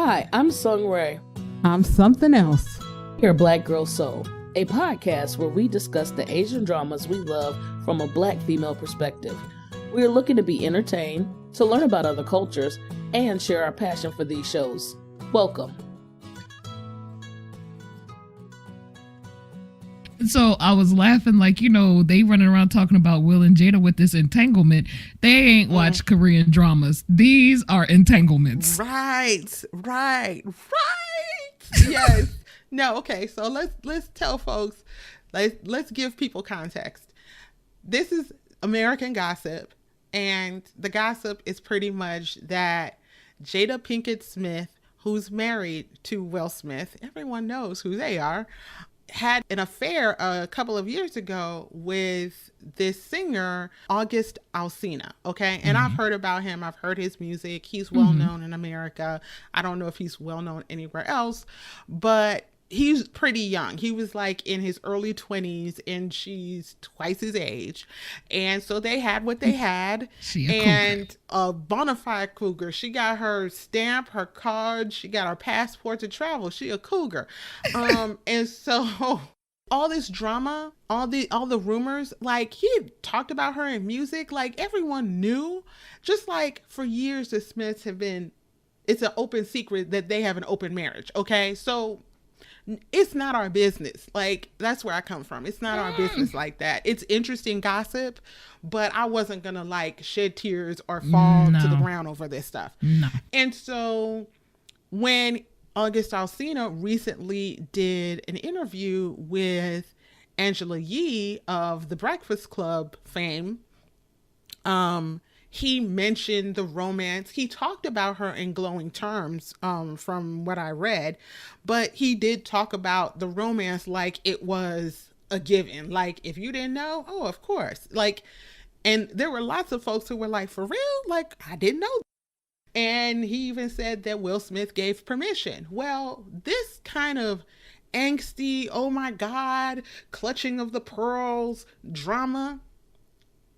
Hi, I'm Sung Rae. I'm Something Else. Here, Black Girl Seoul, a podcast where we discuss the Asian dramas we love from a Black female perspective. We are looking to be entertained, to learn about other cultures, and share our passion for these shows. Welcome. So I was laughing they running around talking about Will and Jada with this entanglement. They ain't watched Korean dramas. These are entanglements. Right. Yes. No, okay. So let's tell folks, let's give people context. This is American gossip, and the gossip is pretty much that Jada Pinkett Smith, who's married to Will Smith, everyone knows who they are, had an affair a couple of years ago with this singer, August Alsina. Okay. And I've heard about him. I've heard his music. He's well known in America. I don't know if he's well known anywhere else, but he's pretty young. He was like in his early 20s and she's twice his age. And so they had what they had. A bona fide cougar. She got her stamp, her card. She got her passport to travel. She a cougar. And so all this drama, all the rumors, like he had talked about her in music, like everyone knew, just like for years the Smiths have been, it's an open secret that they have an open marriage. Okay. So it's not our business. Like, that's where I come from. It's not our business like that. It's interesting gossip, but I wasn't going to like shed tears or fall to the ground over this stuff. No. And so when August Alsina recently did an interview with Angela Yee of the Breakfast Club fame, he mentioned the romance. He talked about her in glowing terms, from what I read, but he did talk about the romance like it was a given. Like, if you didn't know, oh, of course. Like, and there were lots of folks who were like, for real? Like, I didn't know. And he even said that Will Smith gave permission. Well, this kind of angsty, oh my God, clutching of the pearls drama,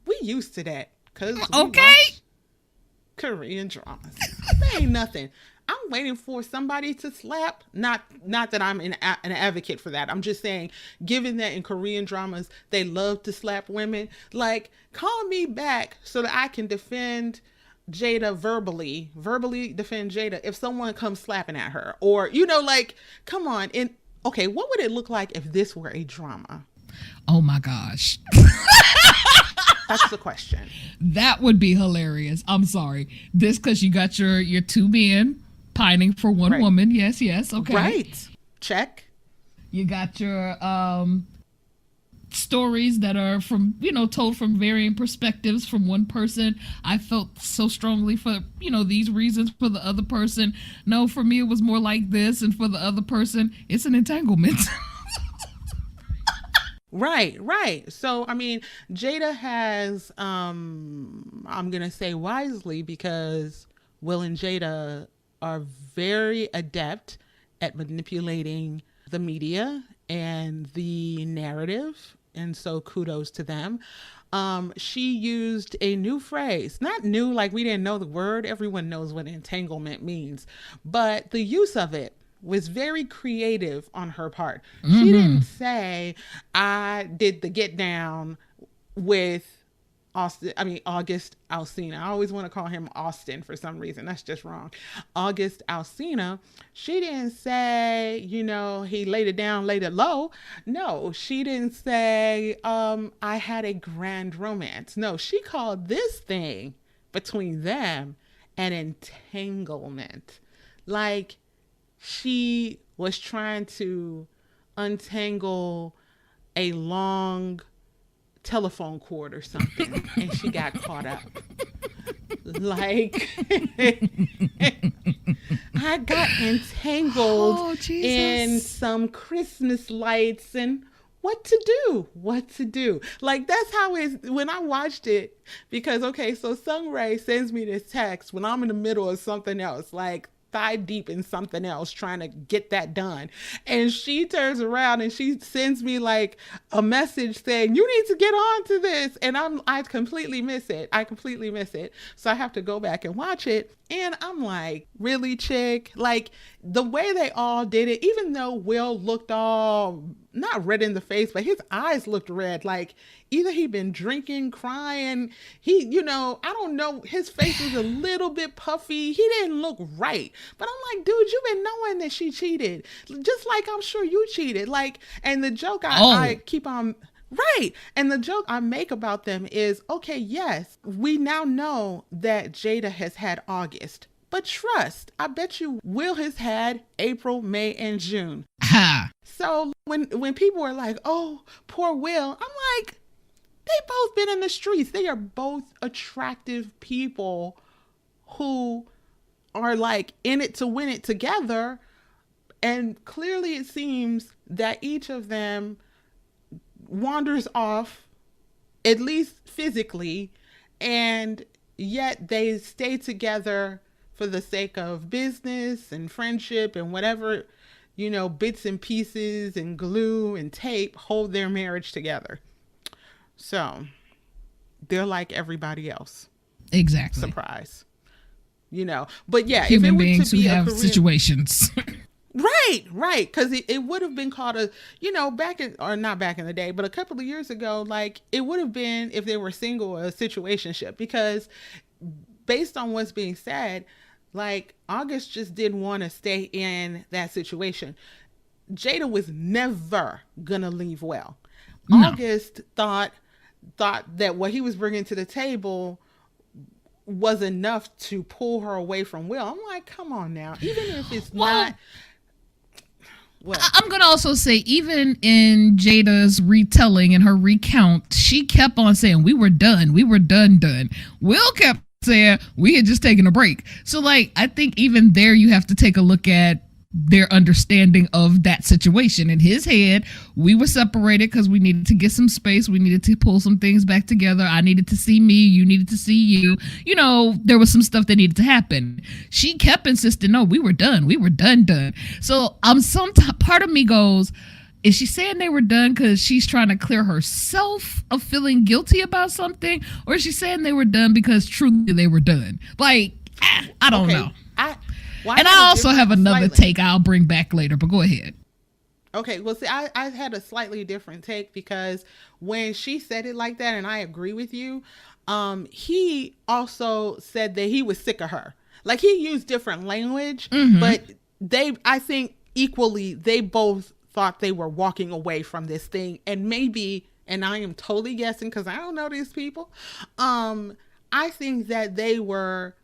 we used to that. Cause Korean dramas. That ain't nothing. I'm waiting for somebody to slap. Not that I'm an advocate for that. I'm just saying, given that in Korean dramas they love to slap women, like, call me back so that I can defend Jada verbally defend Jada if someone comes slapping at her, or like, come on. And okay, what would it look like if this were a drama? Oh my gosh. That's the question. That would be hilarious. I'm sorry. This, because you got your two men pining for one woman. Yes. Okay. Right. Check. You got your stories that are from, told from varying perspectives from one person. I felt so strongly for, these reasons. For the other person, no, for me it was more like this. And for the other person, it's an entanglement. Right. So, I mean, Jada has, I'm going to say wisely, because Will and Jada are very adept at manipulating the media and the narrative. And so kudos to them. She used a new phrase, not new, like we didn't know the word. Everyone knows what entanglement means, but the use of it was very creative on her part. She didn't say, I did the get down with August Alsina. I always want to call him Austin for some reason. That's just wrong. August Alsina. She didn't say, he laid it down, laid it low. No, she didn't say, I had a grand romance. No, she called this thing between them an entanglement. Like, she was trying to untangle a long telephone cord or something, and she got caught up. Like, I got entangled in some Christmas lights and what to do. Like, that's how it's, when I watched it, because, okay, so Sung Rae sends me this text when I'm in the middle of something else, like thigh deep in something else trying to get that done. And she turns around and she sends me like a message saying, you need to get on to this. And I completely miss it. So I have to go back and watch it. And I'm like, really, chick? Like, the way they all did it, even though Will looked all, not red in the face, but his eyes looked red. Like, either he'd been drinking, crying. I don't know. His face was a little bit puffy. He didn't look right. But I'm like, dude, you've been knowing that she cheated. Just like I'm sure you cheated. Like, and the joke I keep on... Right. And the joke I make about them is, okay, yes, we now know that Jada has had August, but trust, I bet you Will has had April, May, and June. So when people are like, oh, poor Will, I'm like, they both been in the streets. They are both attractive people who are like in it to win it together. And clearly it seems that each of them wanders off, at least physically, and yet they stay together for the sake of business and friendship and whatever, bits and pieces and glue and tape hold their marriage together. So they're like everybody else. Exactly. Surprise. But yeah, human beings who have situations. Right. Because it would have been called not back in the day, but a couple of years ago, like it would have been, if they were single, a situationship. Because based on what's being said, like August just didn't want to stay in that situation. Jada was never gonna leave Will. No. August thought that what he was bringing to the table was enough to pull her away from Will. I'm like, come on now. Even if it's not... Well, I'm going to also say, even in Jada's retelling and her recount, she kept on saying, we were done. We were done. Will kept saying, we had just taken a break. So, like, I think even there you have to take a look at their understanding of that situation. In his head, we were separated because we needed to get some space. We needed to pull some things back together. I needed to see me. You needed to see you. There was some stuff that needed to happen. She kept insisting, no, we were done. We were done. So part of me goes, is she saying they were done because she's trying to clear herself of feeling guilty about something? Or is she saying they were done because truly they were done? Like, I don't know. And I also have another take I'll bring back later, but go ahead. Okay, well, see, I had a slightly different take because when she said it like that, and I agree with you, he also said that he was sick of her. Like, he used different language, but I think equally, they both thought they were walking away from this thing. And maybe, and I am totally guessing because I don't know these people, I think that they were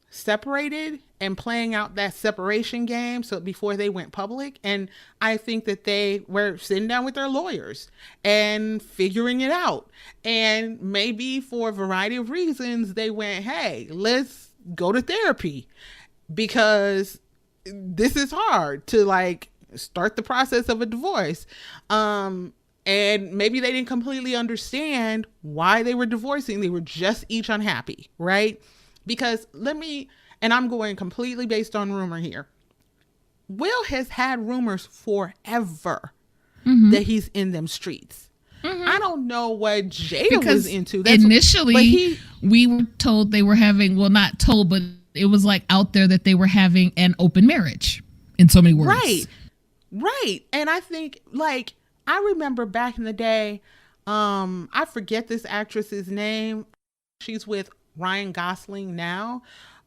separated and playing out that separation game so before they went public. And I think that they were sitting down with their lawyers and figuring it out. And maybe for a variety of reasons, they went, hey, let's go to therapy because this is hard to like start the process of a divorce. And maybe they didn't completely understand why they were divorcing. They were just each unhappy, right? Because and I'm going completely based on rumor here. Will has had rumors forever that he's in them streets. I don't know what Jada was into. Initially, we were told they were having, well, not told, but it was like out there that they were having an open marriage in so many words. Right. And I think, like, I remember back in the day, I forget this actress's name. She's with Ryan Gosling now.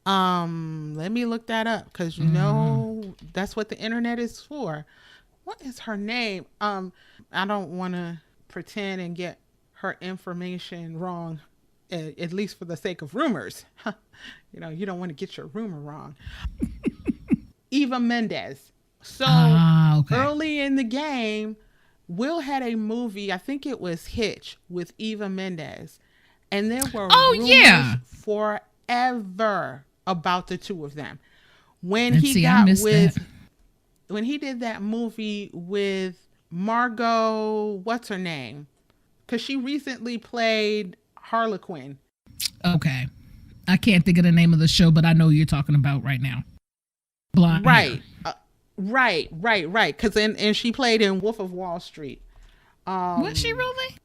Let me look that up because that's what the internet is for. What is her name? I don't want to pretend and get her information wrong, at least for the sake of rumors. You don't want to get your rumor wrong. Eva Mendes. So early in the game, Will had a movie, I think it was Hitch, with Eva Mendes. And there were rumors forever about the two of them. When he did that movie with Margot, what's her name? Because she recently played Harlequin. Okay. I can't think of the name of the show, but I know you're talking about right now. blonde Right. hair. Right. Because and she played in Wolf of Wall Street. Was she really?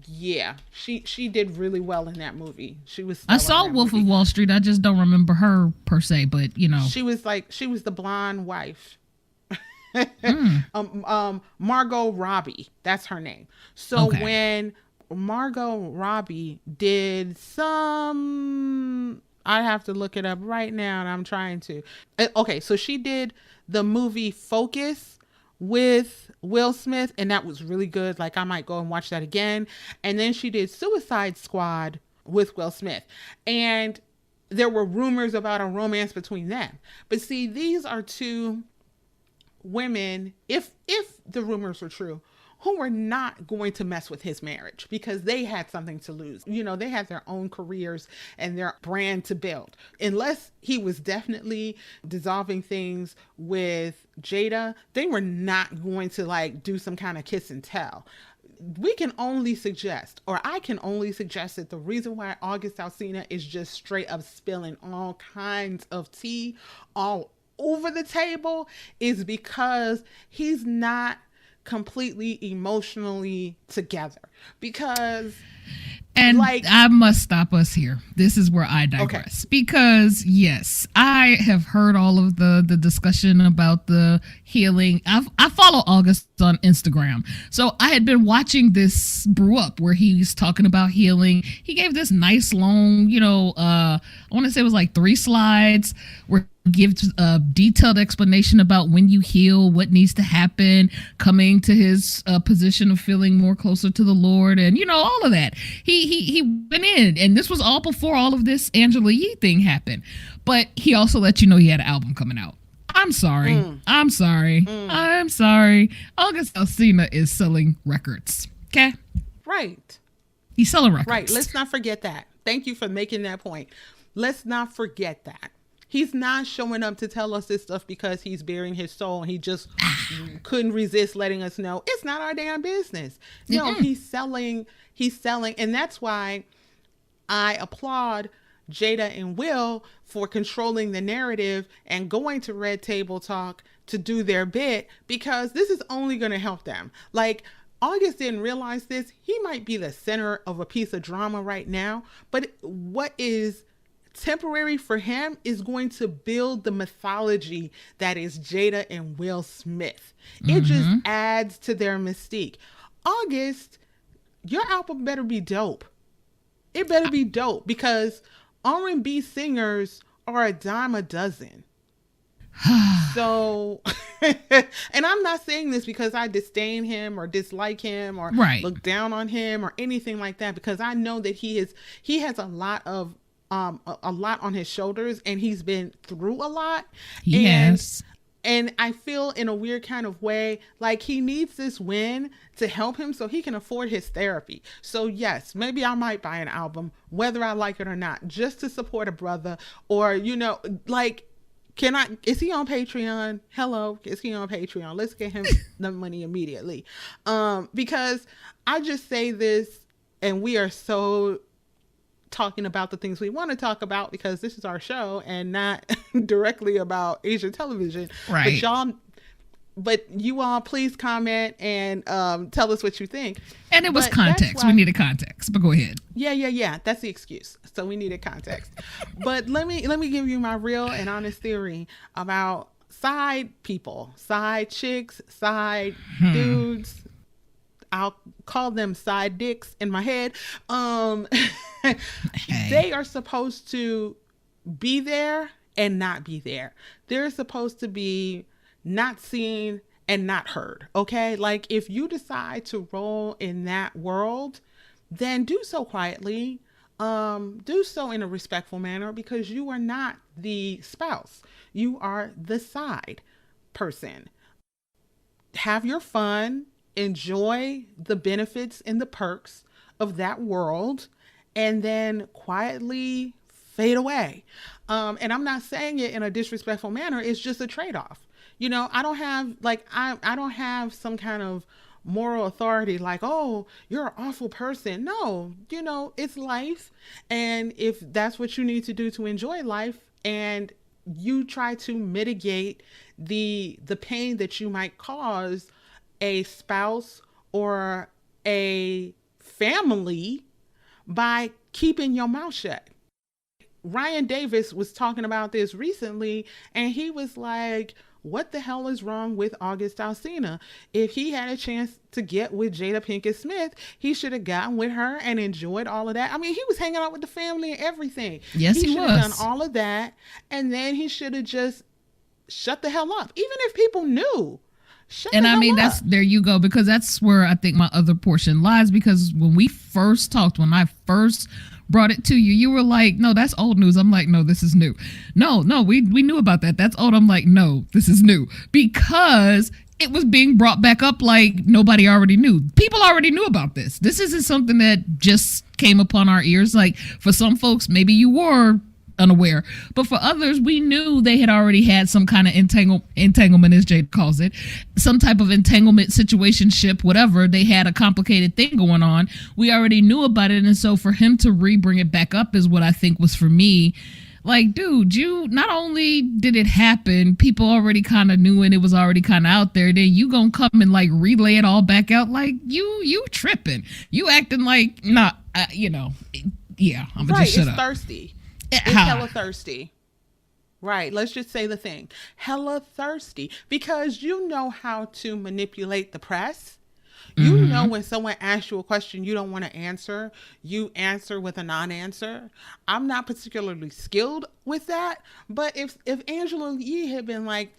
Yeah, she did really well in that movie. She was. I stellar saw in that Wolf movie. of Wall Street. I just don't remember her per se, but you know. She was the blonde wife. Margot Robbie, that's her name. So Okay. when Margot Robbie did some, I have to look it up right now, and I'm trying to. Okay, so she did the movie Focus with Will Smith, and that was really good. Like, I might go and watch that again. And then she did Suicide Squad with Will Smith, and there were rumors about a romance between them. But see, these are two women, if the rumors were true, who were not going to mess with his marriage because they had something to lose. You know, they had their own careers and their brand to build. Unless he was definitely dissolving things with Jada, they were not going to like do some kind of kiss and tell. We can only suggest, or I can only suggest, that the reason why August Alsina is just straight up spilling all kinds of tea all over the table is because he's not completely emotionally together. Because and like, I must stop us here. This is where I digress. Okay. Because yes, I have heard all of the discussion about the healing. I follow August on Instagram. So I had been watching this brew up where he's talking about healing. He gave this nice long, I want to say it was like 3 slides where gives a detailed explanation about when you heal, what needs to happen, coming to his position of feeling more closer to the Lord, and all of that. He went in, and this was all before all of this Angela Yee thing happened. But he also let you know he had an album coming out. I'm sorry. August Alsina is selling records. Okay? Right. He's selling records. Right. Let's not forget that. Thank you for making that point. Let's not forget that. He's not showing up to tell us this stuff because he's bearing his soul. He just couldn't resist letting us know it's not our damn business. No, he's selling. And that's why I applaud Jada and Will for controlling the narrative and going to Red Table Talk to do their bit, because this is only going to help them. Like, August didn't realize this. He might be the center of a piece of drama right now, but what is temporary for him is going to build the mythology that is Jada and Will Smith. It just adds to their mystique. August, your album better be dope. It better be dope, because R&B singers are a dime a dozen. So, and I'm not saying this because I disdain him or dislike him or look down on him or anything like that, because I know that he has a lot on his shoulders, and he's been through a lot. Yes. And I feel in a weird kind of way like he needs this win to help him so he can afford his therapy. So yes, maybe I might buy an album, whether I like it or not, just to support a brother. Or, like, is he on Patreon? Hello, is he on Patreon? Let's get him the money immediately. Because I just say this, and we are so talking about the things we want to talk about because this is our show and not directly about Asian television. Right. But you all please comment and tell us what you think. And it was context. We needed context, but go ahead. Yeah. That's the excuse. So we needed context. But let me give you my real and honest theory about side people, side chicks, side dudes. I'll call them side dicks in my head. They are supposed to be there and not be there. They're supposed to be not seen and not heard. Okay. Like, if you decide to roll in that world, then do so quietly. Do so in a respectful manner, because you are not the spouse. You are the side person. Have your fun. Enjoy the benefits and the perks of that world, and then quietly fade away. And I'm not saying it in a disrespectful manner. It's just a trade-off. I don't have I don't have some kind of moral authority like, oh, you're an awful person. No, it's life. And if that's what you need to do to enjoy life and you try to mitigate the pain that you might cause a spouse or a family by keeping your mouth shut. Ryan Davis was talking about this recently, and he was like, what the hell is wrong with August Alsina? If he had a chance to get with Jada Pinkett Smith, he should have gotten with her and enjoyed all of that. I mean, he was hanging out with the family and everything. Yes, he should have done all of that, and then he should have just shut the hell up, even if people knew. And I mean, that's, there you go, because that's where I think my other portion lies, because when we first talked, when I first brought it to you, you were like, no, that's old news. I'm like, no, this is new. No, we knew about that. That's old. I'm like, no, this is new, because it was being brought back up like nobody already knew. People already knew about this. This isn't something that just came upon our ears. Like, for some folks, maybe you were unaware, but for others, we knew they had already had some kind of entanglement, as Jade calls it, some type of entanglement, situationship, whatever. They had a complicated thing going on. We already knew about it, and so for him to bring it back up is what I think was, for me, like, dude, you, not only did it happen, people already kind of knew, and it was already kind of out there, then you gonna come and like relay it all back out, like you tripping, you acting like, nah, yeah, I'm gonna just shut up. Thirsty. It's hella thirsty. Right. Let's just say the thing. Hella thirsty. Because you know how to manipulate the press. You know when someone asks you a question you don't want to answer, you answer with a non-answer. I'm not particularly skilled with that. But if Angela Yee had been like,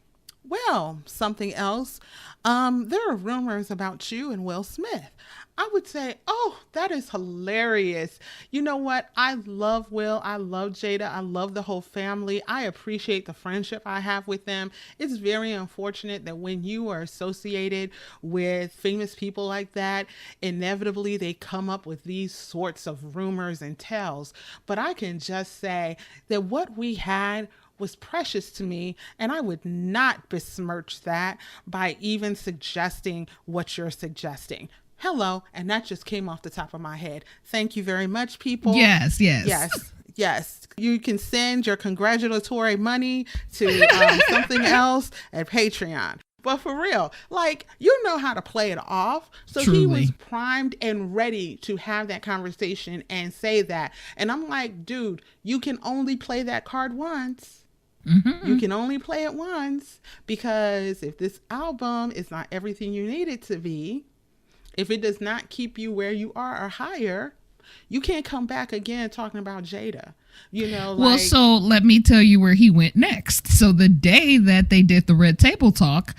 well, something else, there are rumors about you and Will Smith, I would say, oh, that is hilarious. You know what? I love Will. I love Jada. I love the whole family. I appreciate the friendship I have with them. It's very unfortunate that when you are associated with famous people like that, inevitably they come up with these sorts of rumors and tales. But I can just say that what we had was precious to me, and I would not besmirch that by even suggesting what you're suggesting. Hello, and that just came off the top of my head. Thank you very much, people. Yes. You can send your congratulatory money to something else at Patreon. But for real, like, you know how to play it off. So Truly. He was primed and ready to have that conversation and say that. And I'm like, dude, you can only play that card once. You can only play it once, because if this album is not everything you need it to be, if it does not keep you where you are or higher, you can't come back again talking about Jada. Well, so let me tell you where he went next. So the day that they did the Red Table Talk,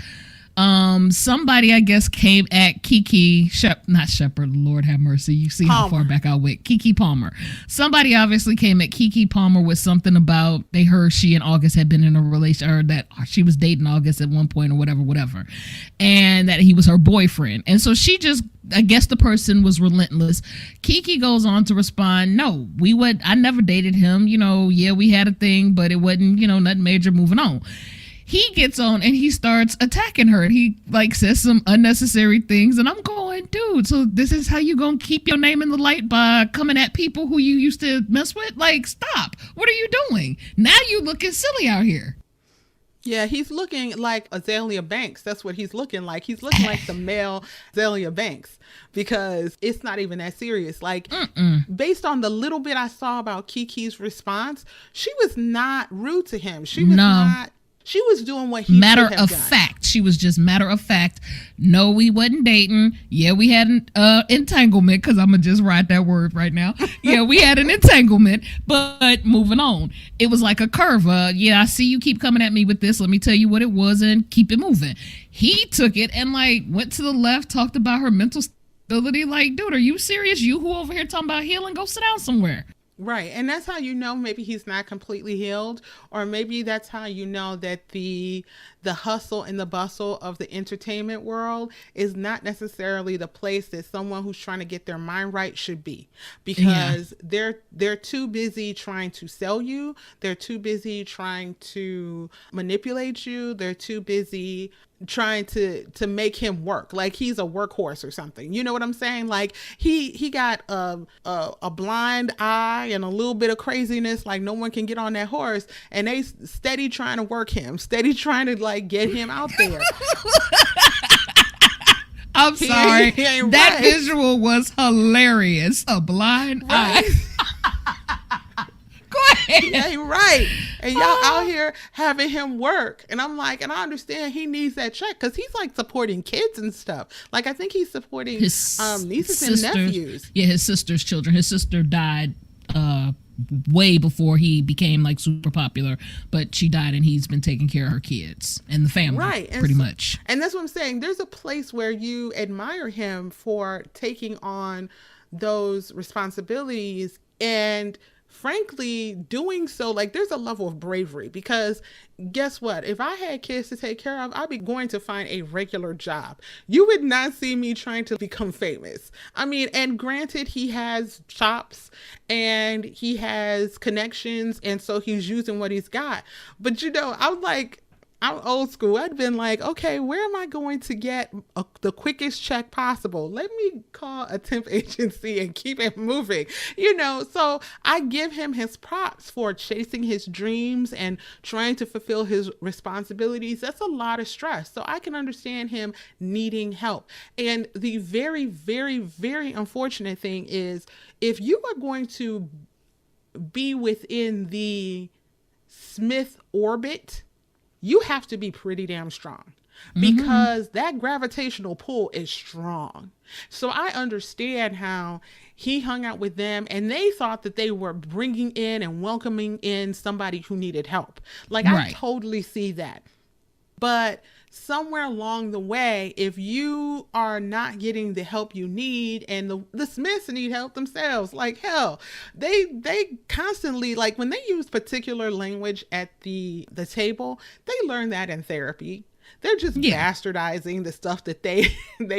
somebody, I guess, came at Keke not Shepherd, Lord have mercy, you see Palmer. How far back I went. Keke Palmer. Somebody obviously came at Keke Palmer with something about, they heard she and August had been in a relation, or that she was dating August at one point, or whatever, and that he was her boyfriend. And so she just, I guess the person was relentless. Keke goes on to respond, no, I never dated him, yeah, we had a thing, but it wasn't, nothing major, moving on. He gets on and he starts attacking her, and he like says some unnecessary things, and I'm going, dude, so this is how you gonna keep your name in the light, by coming at people who you used to mess with? Like, stop. What are you doing? Now you looking silly out here. Yeah, he's looking like Azalea Banks. That's what he's looking like. He's looking like the male Azalea Banks, because it's not even that serious. Like, based on the little bit I saw about Keke's response, she was not rude to him. She was not. She was doing what he matter should have of done. fact. She was just matter of fact. No, we wasn't dating. Yeah, we had an entanglement, because I'm gonna just write that word right now. Yeah, we had an entanglement, but moving on. It was like a curve. Yeah, I see you keep coming at me with this. Let me tell you what it was and keep it moving. He took it and like went to the left, talked about her mental stability. Like, dude, are you serious? You who over here talking about healing? Go sit down somewhere. Right. And that's how you know maybe he's not completely healed, or maybe that's how you know that the hustle and the bustle of the entertainment world is not necessarily the place that someone who's trying to get their mind right should be, because they're too busy trying to sell you. They're too busy trying to manipulate you. They're too busy trying to make him work like he's a workhorse or something. You know what I'm saying? Like he got a blind eye and a little bit of craziness, like no one can get on that horse, and they steady trying to work him, steady trying to like get him out there. I'm sorry. That visual was hilarious. A blind eye. Go ahead. He ain't right. And y'all out here having him work. And I'm like, and I understand he needs that check because he's like supporting kids and stuff. Like I think he's supporting his nieces and nephews. Yeah, his sister's children. His sister died way before he became like super popular, but she died and he's been taking care of her kids and the family, right? Pretty much. And that's what I'm saying. There's a place where you admire him for taking on those responsibilities and frankly doing so. Like there's a level of bravery because guess what? If I had kids to take care of, I'd be going to find a regular job. You would not see me trying to become famous. I mean, and granted, he has chops and he has connections, and so he's using what he's got. But you know, I'm old school. I'd been like, okay, where am I going to get the quickest check possible? Let me call a temp agency and keep it moving, you know? So I give him his props for chasing his dreams and trying to fulfill his responsibilities. That's a lot of stress. So I can understand him needing help. And the very, very, very unfortunate thing is if you are going to be within the Smith orbit, you have to be pretty damn strong because that gravitational pull is strong. So I understand how he hung out with them and they thought that they were bringing in and welcoming in somebody who needed help. Like I totally see that. But somewhere along the way, if you are not getting the help you need, and the Smiths need help themselves, like hell, they constantly, like when they use particular language at the table, they learn that in therapy. They're just bastardizing the stuff that they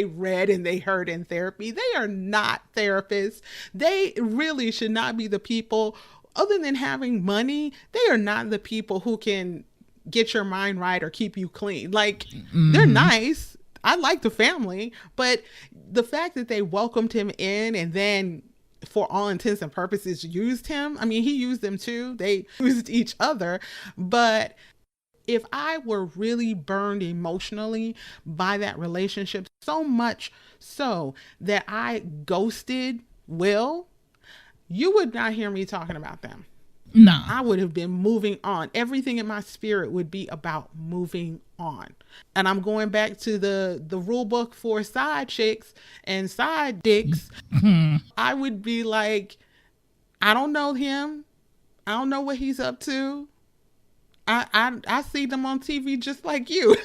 read and they heard in therapy. They are not therapists. They really should not be the people, other than having money, they are not the people who can get your mind right or keep you clean. Like they're nice. I like the family, but the fact that they welcomed him in and then for all intents and purposes used him. I mean, he used them too. They used each other. But if I were really burned emotionally by that relationship, so much so that I ghosted Will, you would not hear me talking about them. No, I would have been moving on. Everything in my spirit would be about moving on. And I'm going back to the rule book for side chicks and side dicks. I would be like, I don't know him. I don't know what he's up to. I see them on TV just like you.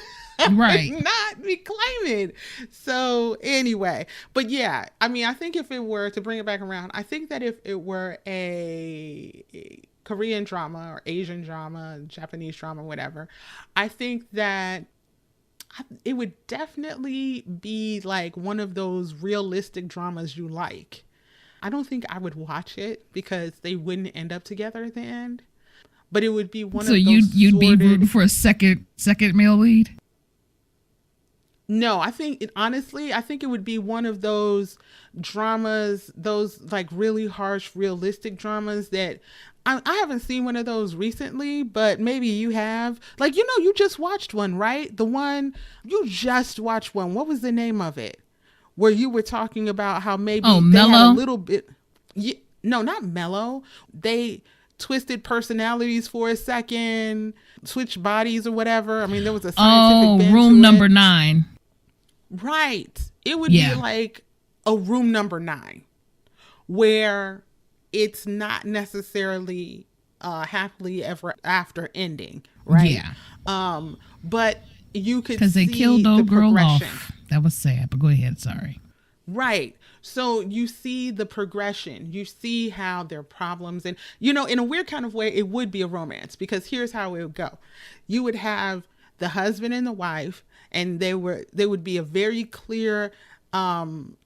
Right. Not be claiming. So anyway, but yeah, I mean, I think if it were to bring it back around, I think that if it were a Korean drama or Asian drama, Japanese drama, whatever, I think that it would definitely be like one of those realistic dramas you like. I don't think I would watch it because they wouldn't end up together at the end, but it would be one of those. So you'd be rooting for a second male lead? No, I think honestly, I think it would be one of those dramas, those like really harsh, realistic dramas that I haven't seen one of those recently, but maybe you have. Like, you know, you just watched one, right? You just watched one. What was the name of it? Where you were talking about how maybe they Mellow? had a little bit. No, not Mellow. They twisted personalities for a second, switched bodies or whatever. I mean, there was a scientific bent Room to Number it. 9. Right. It would be like a Room Number 9 where it's not necessarily happily ever after ending, right? Yeah. But you could see because they killed old girl progression. off. That was sad, but go ahead. Sorry. Right. So you see the progression. You see how their problems, and you know, in a weird kind of way, it would be a romance because here's how it would go. You would have the husband and the wife, and they would be a very clear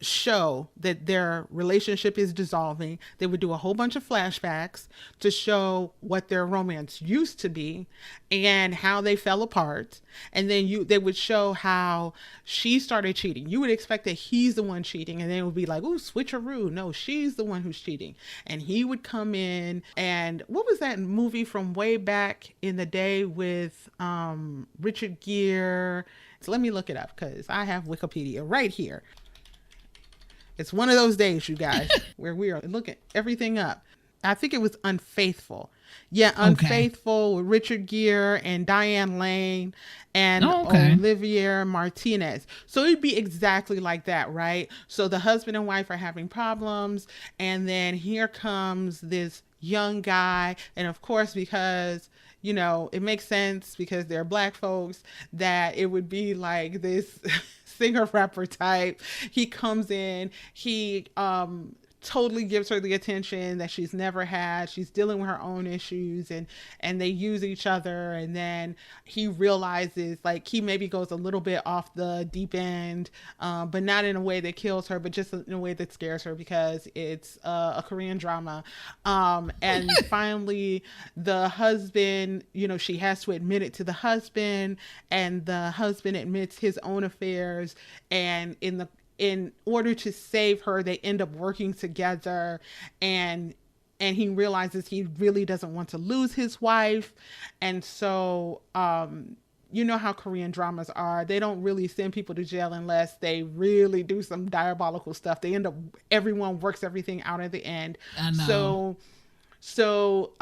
show that their relationship is dissolving. They would do a whole bunch of flashbacks to show what their romance used to be and how they fell apart. And then they would show how she started cheating. You would expect that he's the one cheating, and then it would be like, ooh, switcheroo. No, she's the one who's cheating. And he would come in, and what was that movie from way back in the day with Richard Gere? So let me look it up because I have Wikipedia right here. It's one of those days, you guys, where we are looking everything up. I think it was Unfaithful. Yeah, Unfaithful with Richard Gere and Diane Lane and Olivier Martinez. So it'd be exactly like that, right? So the husband and wife are having problems, and then here comes this young guy. And of course, because it makes sense because they're Black folks, that it would be like this singer rapper type. He comes in, he totally gives her the attention that she's never had. She's dealing with her own issues, and they use each other. And then he realizes, like, he maybe goes a little bit off the deep end, but not in a way that kills her, but just in a way that scares her because it's a Korean drama. And finally the husband, she has to admit it to the husband, and the husband admits his own affairs. And in order to save her, they end up working together, and he realizes he really doesn't want to lose his wife. And so, you know how Korean dramas are. They don't really send people to jail unless they really do some diabolical stuff. Everyone works everything out at the end. I know. So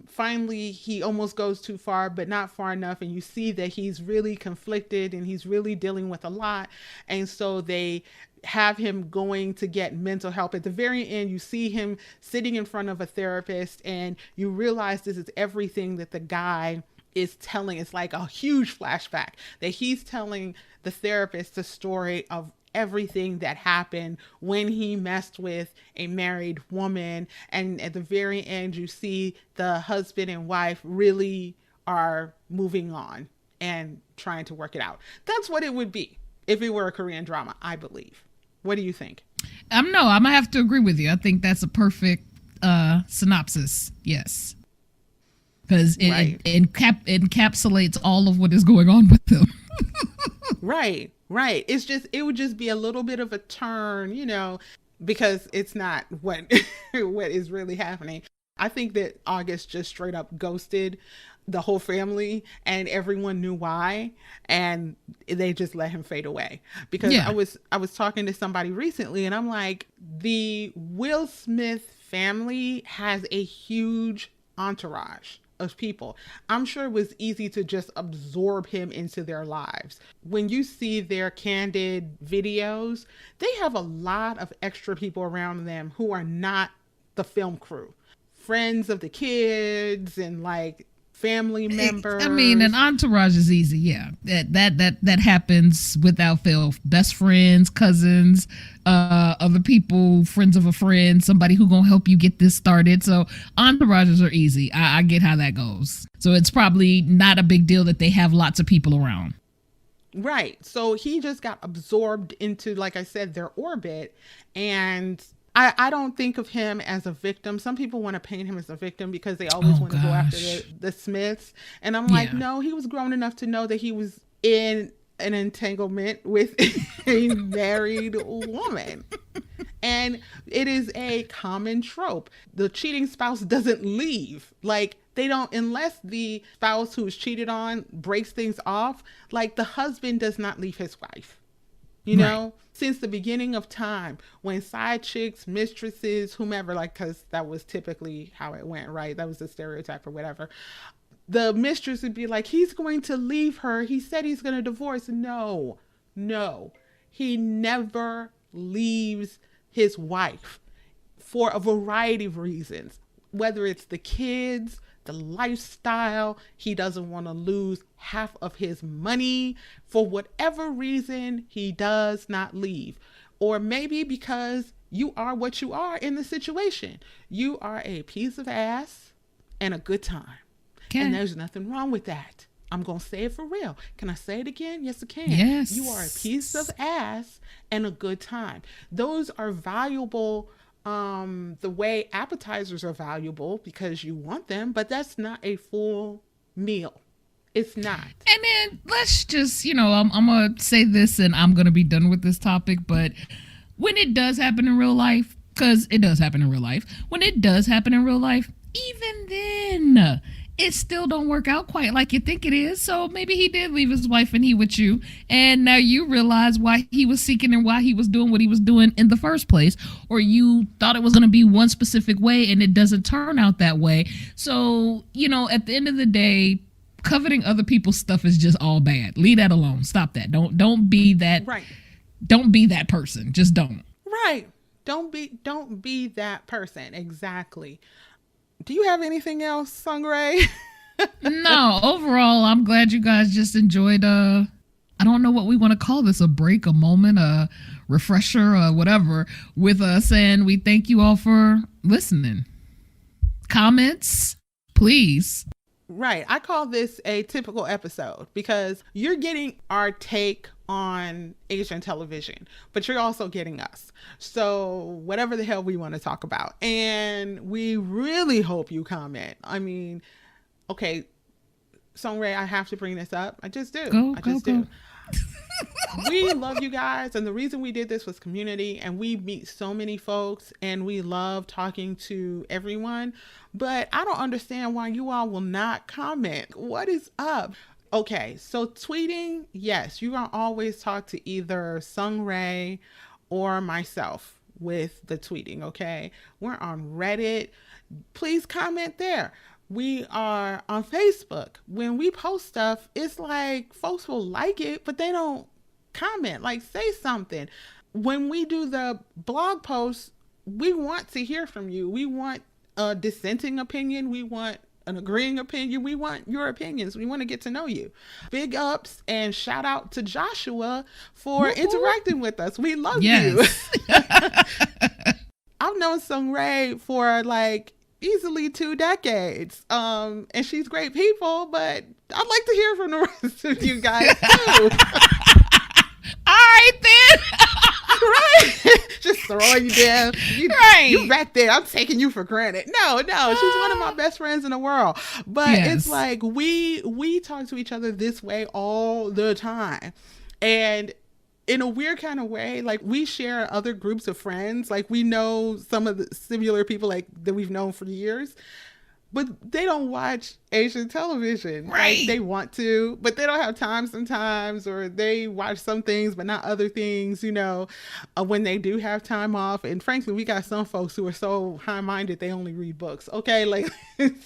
finally he almost goes too far, but not far enough. And you see that he's really conflicted and he's really dealing with a lot. And so they have him going to get mental help. At the very end, you see him sitting in front of a therapist, and you realize this is everything that the guy is telling. It's like a huge flashback that he's telling the therapist the story of everything that happened when he messed with a married woman. And at the very end, you see the husband and wife really are moving on and trying to work it out. That's what it would be if it were a Korean drama, I believe. What do you think? No, I'm gonna have to agree with you. I think that's a perfect synopsis. Yes. Because it encapsulates all of what is going on with them. Right. It would just be a little bit of a turn, because it's not what is really happening. I think that August just straight up ghosted the whole family, and everyone knew why, and they just let him fade away. Because I was talking to somebody recently, and I'm like, the Will Smith family has a huge entourage of people. I'm sure it was easy to just absorb him into their lives. When you see their candid videos, they have a lot of extra people around them who are not the film crew. Friends of the kids and like family members. I mean, an entourage is easy. Yeah, that happens without fail. Best friends, cousins, other people, friends of a friend, somebody who gonna help you get this started. So entourages are easy. I get how that goes. So it's probably not a big deal that they have lots of people around. Right. So he just got absorbed into, like I said, their orbit. And I don't think of him as a victim. Some people want to paint him as a victim because they always want to go after the Smiths. And I'm like, no, he was grown enough to know that he was in an entanglement with a married woman. And it is a common trope. The cheating spouse doesn't leave. Like, they don't, unless the spouse who's cheated on breaks things off, like the husband does not leave his wife. You know, since the beginning of time, when side chicks, mistresses, whomever, like, because that was typically how it went, right? That was the stereotype or whatever. The mistress would be like, he's going to leave her. He said he's going to divorce. No. He never leaves his wife for a variety of reasons, whether it's the kids, the lifestyle, he doesn't want to lose half of his money. For whatever reason, he does not leave. Or maybe because you are what you are in the situation. You are a piece of ass and a good time. Okay. And there's nothing wrong with that. I'm going to say it for real. Can I say it again? Yes, I can. Yes. You are a piece of ass and a good time. Those are valuable the way appetizers are valuable because you want them, but that's not a full meal. It's not. And then let's just, I'm going to say this and I'm going to be done with this topic, but when it does happen in real life, because it does happen in real life, when it does happen in real life, even then, it still don't work out quite like you think it is. So maybe he did leave his wife and he with you. And now you realize why he was seeking and why he was doing what he was doing in the first place. Or you thought it was going to be one specific way and it doesn't turn out that way. So, at the end of the day, coveting other people's stuff is just all bad. Leave that alone. Stop that. Don't be that. Right. Don't be that person. Just don't. Right. Don't be that person. Exactly. Do you have anything else, Sung Rae? No, overall, I'm glad you guys just enjoyed, I don't know what we want to call this, a break, a moment, a refresher, whatever, with us. And we thank you all for listening. Comments, please. Right. I call this a typical episode because you're getting our take on Asian television, but you're also getting us. So whatever the hell we want to talk about. And we really hope you comment. I mean, okay, Sung Rae, I have to bring this up. I just do. I just do. We love you guys. And the reason we did this was community, and we meet so many folks and we love talking to everyone, but I don't understand why you all will not comment. What is up? Okay, so tweeting, yes, you can always talk to either Sung Rae or myself with the tweeting, okay? We're on Reddit. Please comment there. We are on Facebook. When we post stuff, it's like folks will like it, but they don't comment, like say something. When we do the blog posts, we want to hear from you. We want a dissenting opinion. We want an agreeing opinion. We want your opinions. We want to get to know you. Big ups and shout out to Joshua for interacting with us. We love you. I've known Sung Rae for like easily 2 decades. And she's great people, but I'd like to hear from the rest of you guys too. All right then. Right. Just throwing you down. Right. You back there. I'm taking you for granted. No, she's one of my best friends in the world. But It's like we talk to each other this way all the time. And in a weird kind of way, like we share other groups of friends. Like we know some of the similar people like that we've known for years. But they don't watch Asian television. Right. Like they want to, but they don't have time sometimes, or they watch some things, but not other things, when they do have time off. And frankly, we got some folks who are so high-minded, they only read books. Okay. Like,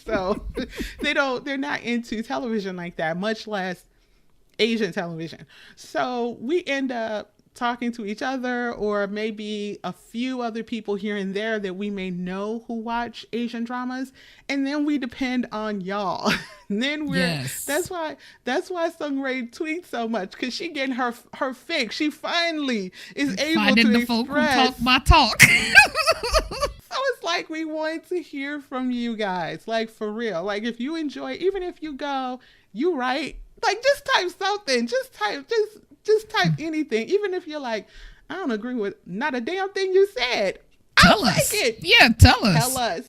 so they're not into television like that, much less Asian television. So we end up talking to each other, or maybe a few other people here and there that we may know who watch Asian dramas, and then we depend on y'all. And then that's why Sung Rae tweets so much, because she getting her fix. She finally is able to express folk who talk my talk. So it's like we want to hear from you guys, like for real. Like if you enjoy, even if you go, you right, like just type something, just type anything. Even if you're like, I don't agree with not a damn thing you said. Tell us. It. Yeah, tell us.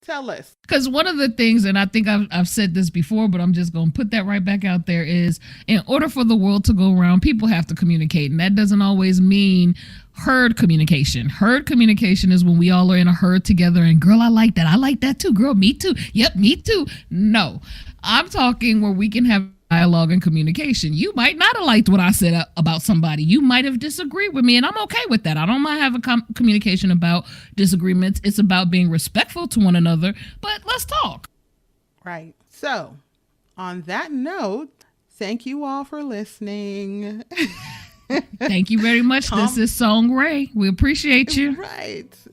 Tell us. Because one of the things, and I think I've said this before, but I'm just going to put that right back out there, is in order for the world to go around, people have to communicate. And that doesn't always mean herd communication. Herd communication is when we all are in a herd together and, girl, I like that. I like that too. Girl, me too. Yep, me too. No, I'm talking where we can have dialogue and communication. You might not have liked what I said about somebody. You might have disagreed with me, and I'm okay with that. I don't mind having communication about disagreements. It's about being respectful to one another, but let's talk. Right. So, on that note, thank you all for listening. Thank you very much. This is Sung Rae. We appreciate you.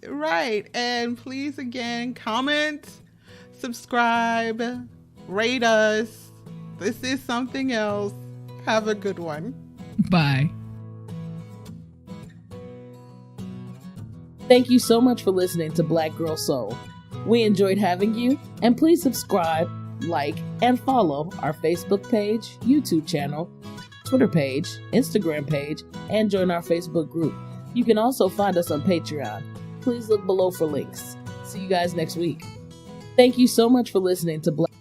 Right. And please, again, comment, subscribe, rate us. This is Something Else. Have a good one. Bye. Thank you so much for listening to Black Girl Soul. We enjoyed having you, and please subscribe, like, and follow our Facebook page, YouTube channel, Twitter page, Instagram page, and join our Facebook group. You can also find us on Patreon. Please look below for links. See you guys next week. Thank you so much for listening to Black